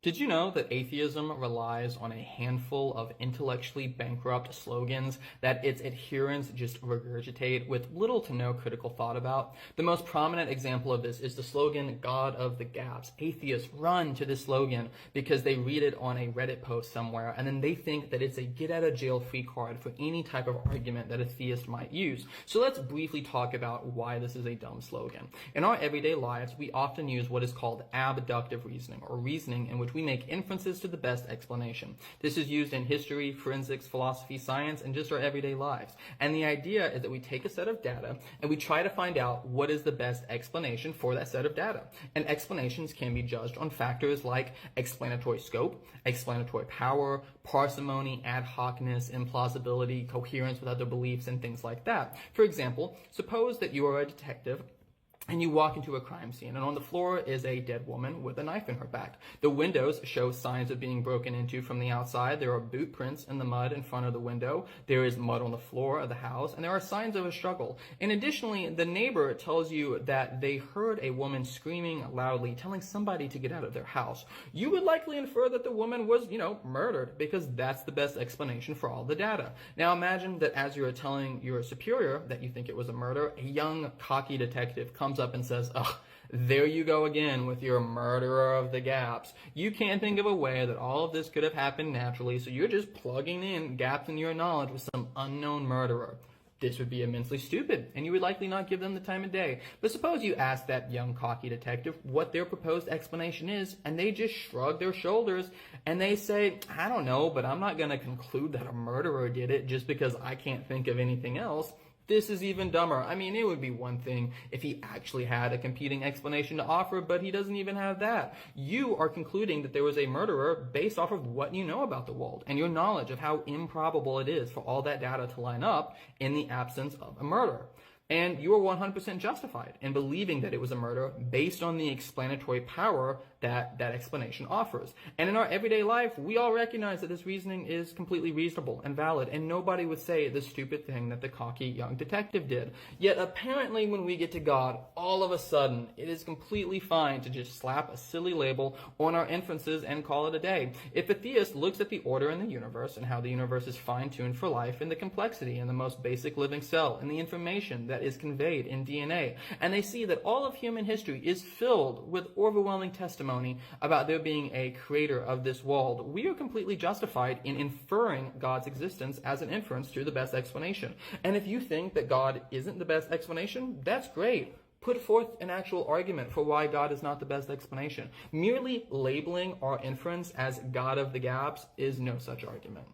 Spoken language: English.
Did you know that atheism relies on a handful of intellectually bankrupt slogans that its adherents just regurgitate with little to no critical thought about? The most prominent example of this is the slogan, God of the Gaps. Atheists run to this slogan because they read it on a Reddit post somewhere, and then they think that it's a get-out-of-jail-free card for any type of argument that a theist might use. So let's briefly talk about why this is a dumb slogan. In our everyday lives, we often use what is called abductive reasoning, or reasoning in which we make inferences to the best explanation. This is used in history, forensics, philosophy, science, and just our everyday lives. And the idea is that we take a set of data and we try to find out what is the best explanation for that set of data. And explanations can be judged on factors like explanatory scope, explanatory power, parsimony, ad hocness, implausibility, coherence with other beliefs, and things like that. For example, suppose that you are a detective and you walk into a crime scene, and on the floor is a dead woman with a knife in her back. The windows show signs of being broken into from the outside. There are boot prints in the mud in front of the window. There is mud on the floor of the house, and there are signs of a struggle. And additionally, the neighbor tells you that they heard a woman screaming loudly, telling somebody to get out of their house. You would likely infer that the woman was, murdered, because that's the best explanation for all the data. Now imagine that as you're telling your superior that you think it was a murder, a young, cocky detective comes up and says, "Ugh, there you go again with your murderer of the gaps. You can't think of a way that all of this could have happened naturally, so you're just plugging in gaps in your knowledge with some unknown murderer." This would be immensely stupid, and you would likely not give them the time of day. But suppose you ask that young, cocky detective what their proposed explanation is, and they just shrug their shoulders, and they say, "I don't know, but I'm not going to conclude that a murderer did it just because I can't think of anything else." This is even dumber. I mean, it would be one thing if he actually had a competing explanation to offer, but he doesn't even have that. You are concluding that there was a murderer based off of what you know about the world and your knowledge of how improbable it is for all that data to line up in the absence of a murder. And you are 100% justified in believing that it was a murder based on the explanatory power that that explanation offers. And in our everyday life, we all recognize that this reasoning is completely reasonable and valid, and nobody would say the stupid thing that the cocky young detective did. Yet apparently when we get to God, all of a sudden, it is completely fine to just slap a silly label on our inferences and call it a day. If a theist looks at the order in the universe and how the universe is fine-tuned for life and the complexity in the most basic living cell and the information that is conveyed in DNA, and they see that all of human history is filled with overwhelming testimony about there being a creator of this world, we are completely justified in inferring God's existence as an inference to the best explanation. And if you think that God isn't the best explanation, that's great. Put forth an actual argument for why God is not the best explanation. Merely labeling our inference as God of the Gaps is no such argument.